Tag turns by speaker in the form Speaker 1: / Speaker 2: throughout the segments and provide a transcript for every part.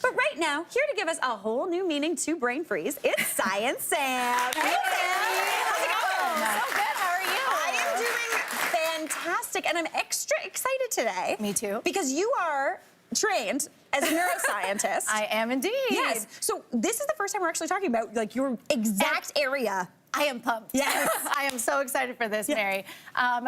Speaker 1: But right now, here to give us a whole new meaning to brain freeze, it's Science Sam. Hey, Sam. How's it going?
Speaker 2: So good. How are you?
Speaker 1: I am doing fantastic, and I'm extra excited today.
Speaker 2: Me too.
Speaker 1: Because you are trained as a neuroscientist.
Speaker 2: I am indeed.
Speaker 1: Yes. So this is the first time we're actually talking about like your exact area.
Speaker 2: I am pumped.
Speaker 1: Yes.
Speaker 2: I am so excited for this, Mary.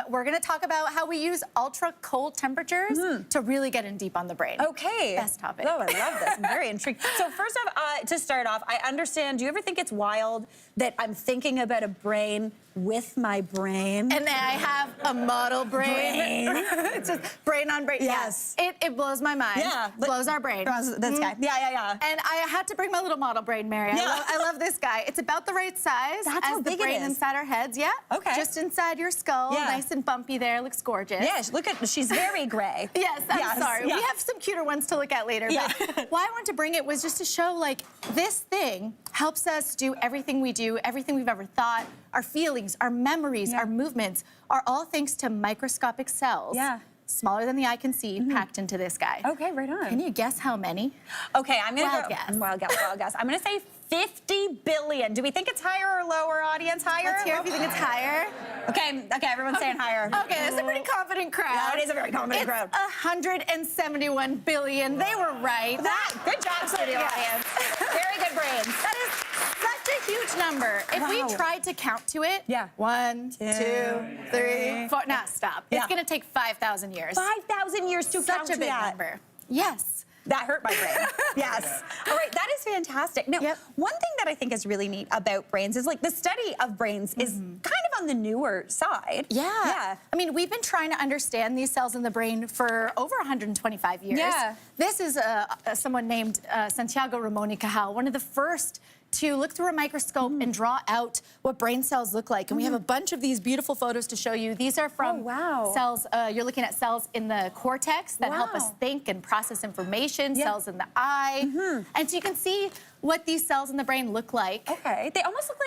Speaker 2: We're going to talk about how we use ultra cold temperatures to really get in deep on the brain.
Speaker 1: Okay.
Speaker 2: Best topic.
Speaker 1: Oh, I love this. I'm very intrigued. So first off, to start off, I understand, do you ever think it's wild that I'm thinking about a brain with my brain?
Speaker 2: And I have a model brain. It's just brain on brain.
Speaker 1: Yes.
Speaker 2: It blows my mind.
Speaker 1: Yeah.
Speaker 2: Blows our brain.
Speaker 1: This guy. Yeah.
Speaker 2: And I had to bring my little model brain, Mary.
Speaker 1: Yeah.
Speaker 2: I love this guy. It's about the right size
Speaker 1: That's how
Speaker 2: as the
Speaker 1: big it
Speaker 2: brain
Speaker 1: is.
Speaker 2: inside our heads. Yeah.
Speaker 1: Okay.
Speaker 2: Just inside your skull.
Speaker 1: Yeah.
Speaker 2: Nice and bumpy there. Looks gorgeous.
Speaker 1: Yeah, look at, she's very gray.
Speaker 2: Yes, I'm sorry.
Speaker 1: Yeah.
Speaker 2: We have some cuter ones to look at later.
Speaker 1: Yeah.
Speaker 2: But why I wanted to bring it was just to show, like, this thing helps us do everything we do, everything we've ever thought. Our feelings, our memories, our movements are all thanks to microscopic cells.
Speaker 1: Yeah.
Speaker 2: Smaller than the eye can see, packed into this guy.
Speaker 1: Okay, right on.
Speaker 2: Can you guess how many?
Speaker 1: Okay, I'm gonna
Speaker 2: Wild
Speaker 1: go.
Speaker 2: guess.
Speaker 1: Wild guess. I'm gonna say 50 billion. Do we think it's higher or lower, audience? Higher?
Speaker 2: Let's hear if you think it's higher.
Speaker 1: Okay, everyone's saying higher.
Speaker 2: Okay, that's a pretty confident crowd.
Speaker 1: Yeah, it is a very confident crowd.
Speaker 2: 171 billion. They were right.
Speaker 1: Good job, studio audience. Very good brains.
Speaker 2: That is such a huge number. If
Speaker 1: Wow.
Speaker 2: we tried to count to it,
Speaker 1: Yeah.
Speaker 2: 1, 2, 3, 4. Nah, stop.
Speaker 1: Yeah.
Speaker 2: It's gonna take 5,000 years.
Speaker 1: 5,000 years to count
Speaker 2: Such a big
Speaker 1: that.
Speaker 2: number. Yes.
Speaker 1: That hurt my brain. Yes. All right, that is fantastic. Now, one thing that I think is really neat about brains is like the study of brains is kind of on the newer side.
Speaker 2: Yeah. I mean, we've been trying to understand these cells in the brain for over 125 years.
Speaker 1: Yeah.
Speaker 2: This is someone named Santiago Ramon y Cajal, one of the first to look through a microscope and draw out what brain cells look like. And we have a bunch of these beautiful photos to show you. These are from cells, you're looking at cells in the cortex that help us think and process information, cells in the eye. And so you can see what these cells in the brain look like.
Speaker 1: Okay. They almost look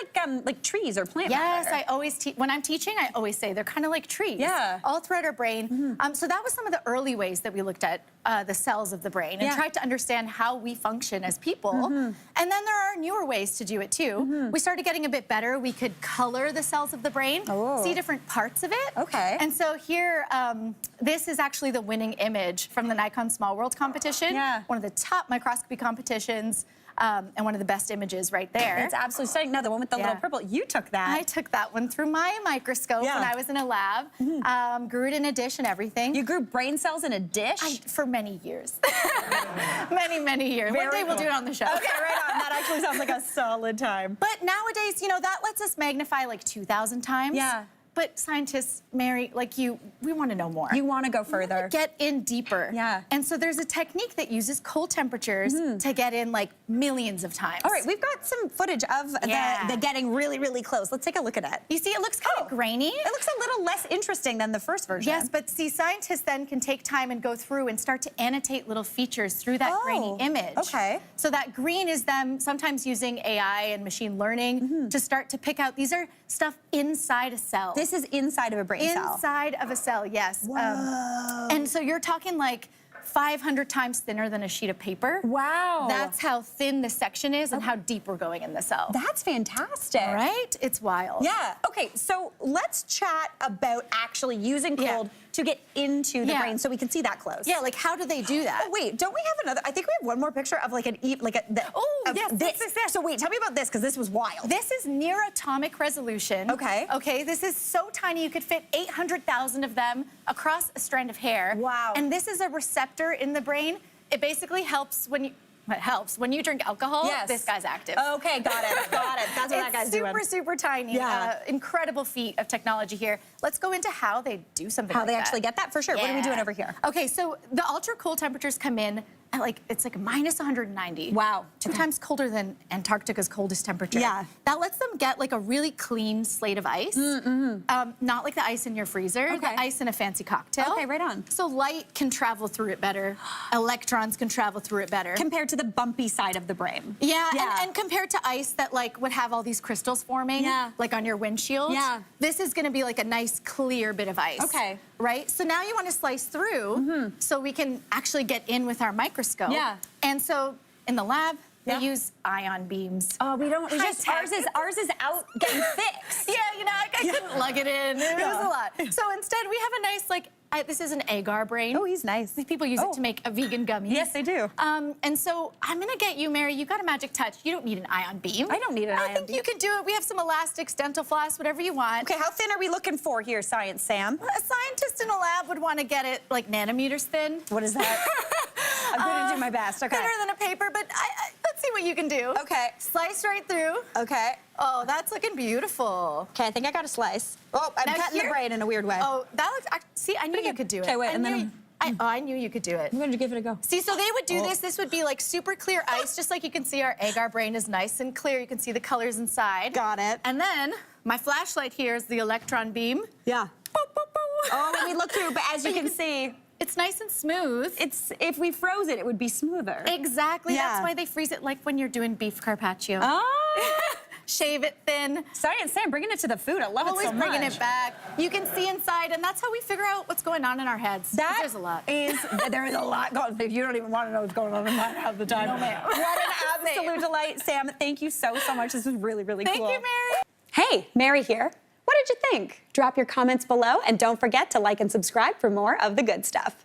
Speaker 1: like trees or plant
Speaker 2: Yes,
Speaker 1: matter.
Speaker 2: I always when I'm teaching, I always say they're kind of like trees.
Speaker 1: Yeah.
Speaker 2: All throughout our brain. So that was some of the early ways that we looked at the cells of the brain and tried to understand how we function as people. And then there are newer ways to do it too. We started getting a bit better. We could color the cells of the brain, see different parts of it.
Speaker 1: Okay.
Speaker 2: And so here, this is actually the winning image from the Nikon Small World competition.
Speaker 1: Yeah.
Speaker 2: One of the top microscopy competitions. And one of the best images right there.
Speaker 1: It's absolutely stunning. No, the one with the little purple, you took that.
Speaker 2: I took that one through my microscope when I was in a lab. Grew it in a dish and everything.
Speaker 1: You grew brain cells in a dish?
Speaker 2: For many years. many years. One day we'll do it on the show.
Speaker 1: Okay, right on. That actually sounds like a solid time.
Speaker 2: But nowadays, you know, that lets us magnify like 2,000 times.
Speaker 1: Yeah.
Speaker 2: But scientists, Mary, like you, we want to know more.
Speaker 1: You want to go further.
Speaker 2: Get in deeper.
Speaker 1: Yeah.
Speaker 2: And so there's a technique that uses cold temperatures to get in like millions of times.
Speaker 1: All right, we've got some footage of the getting really, really close. Let's take a look at it.
Speaker 2: You see, it looks kind of grainy.
Speaker 1: It looks a little less interesting than the first version.
Speaker 2: Yes, but see, scientists then can take time and go through and start to annotate little features through that grainy image.
Speaker 1: Okay.
Speaker 2: So that green is them sometimes using AI and machine learning to start to pick out, these are stuff inside a cell.
Speaker 1: This is inside of a brain cell.
Speaker 2: Inside of a cell, yes.
Speaker 1: Whoa.
Speaker 2: And so you're talking like 500 times thinner than a sheet of paper.
Speaker 1: Wow.
Speaker 2: That's how thin this section is and how deep we're going in the cell.
Speaker 1: That's fantastic.
Speaker 2: Right? It's wild.
Speaker 1: Yeah. Okay, so let's chat about actually using cold to get into the brain so we can see that close.
Speaker 2: Yeah, like how do they do that?
Speaker 1: Oh, wait, don't we have another? I think we have one more picture of like this. So wait, tell me about this, because this was wild.
Speaker 2: This is near atomic resolution.
Speaker 1: Okay.
Speaker 2: Okay, this is so tiny you could fit 800,000 of them across a strand of hair.
Speaker 1: Wow.
Speaker 2: And this is a receptor in the brain. It basically helps when you, when you drink alcohol, this guy's active.
Speaker 1: Okay, got it. That's what that guy's doing.
Speaker 2: Super tiny.
Speaker 1: Yeah.
Speaker 2: Incredible feat of technology here. Let's go into how they do something like that.
Speaker 1: How they actually get that? For sure. What are we doing over here?
Speaker 2: Okay, so the ultra cold temperatures come in at like, it's like minus 190.
Speaker 1: Wow.
Speaker 2: Two times colder than Antarctica's coldest temperature.
Speaker 1: Yeah.
Speaker 2: That lets them get like a really clean slate of ice. Not like the ice in your freezer, the ice in a fancy cocktail.
Speaker 1: Okay, right on.
Speaker 2: So light can travel through it better. Electrons can travel through it better.
Speaker 1: Compared to the bumpy side of the brain.
Speaker 2: Yeah, and compared to ice that like would have all these crystals forming, like on your windshield, this is gonna be like a nice clear bit of ice.
Speaker 1: Okay.
Speaker 2: Right? So now you wanna slice through so we can actually get in with our microscope.
Speaker 1: Yeah.
Speaker 2: And so in the lab,
Speaker 1: Yeah.
Speaker 2: they use ion beams.
Speaker 1: Oh, we don't.
Speaker 2: High tech.
Speaker 1: Ours is out getting fixed.
Speaker 2: Yeah, you know, I couldn't lug it in. It was a lot. So instead, we have a nice, this is an agar brain.
Speaker 1: Oh, he's nice.
Speaker 2: People use it to make a vegan gummy.
Speaker 1: Yes, they do.
Speaker 2: And so I'm gonna get you, Mary. You got a magic touch. You don't need an ion beam.
Speaker 1: I don't need an ion
Speaker 2: I think
Speaker 1: beam.
Speaker 2: you can do it. We have some elastics, dental floss, whatever you want.
Speaker 1: Okay, how thin are we looking for here, Science Sam?
Speaker 2: A scientist in a lab would want to get it like nanometers thin.
Speaker 1: What is that? I'm gonna do my best. Okay.
Speaker 2: Thinner than a paper, but let's see what you can do.
Speaker 1: Okay.
Speaker 2: Slice right through.
Speaker 1: Okay.
Speaker 2: Oh, that's looking beautiful.
Speaker 1: Okay, I think I got a slice. Oh, I'm
Speaker 2: Now
Speaker 1: cutting the
Speaker 2: here-
Speaker 1: brain in a weird way.
Speaker 2: Oh, that looks. See, I knew you could do it.
Speaker 1: Okay, wait,
Speaker 2: I
Speaker 1: and
Speaker 2: knew
Speaker 1: then
Speaker 2: I knew you could do it.
Speaker 1: I'm gonna give it a go.
Speaker 2: See, so they would do this. This would be like super clear ice, just like you can see our agar brain is nice and clear. You can see the colors inside.
Speaker 1: Got it.
Speaker 2: And then my flashlight here is the electron beam.
Speaker 1: Yeah.
Speaker 2: Boop, boop, boop.
Speaker 1: Oh, let me look through, but as you can see,
Speaker 2: It's nice and smooth.
Speaker 1: if we froze it, it would be smoother.
Speaker 2: Exactly.
Speaker 1: Yeah.
Speaker 2: That's why they freeze it like when you're doing beef carpaccio.
Speaker 1: Oh.
Speaker 2: Shave it thin.
Speaker 1: Science Sam, bringing it to the food. I love
Speaker 2: Always
Speaker 1: it so much.
Speaker 2: bringing it back. You can see inside, and that's how we figure out what's going on in our heads. 'Cause
Speaker 1: That
Speaker 2: there's a lot.
Speaker 1: there is a lot going on. You don't even want to know what's going on in mine half the time.
Speaker 2: No, ma'am.
Speaker 1: What an absolute delight, Sam. Thank you so much. This was really, really
Speaker 2: Thank
Speaker 1: cool.
Speaker 2: you, Mary.
Speaker 1: Hey, Mary here. What did you think? Drop your comments below, and don't forget to like and subscribe for more of the good stuff.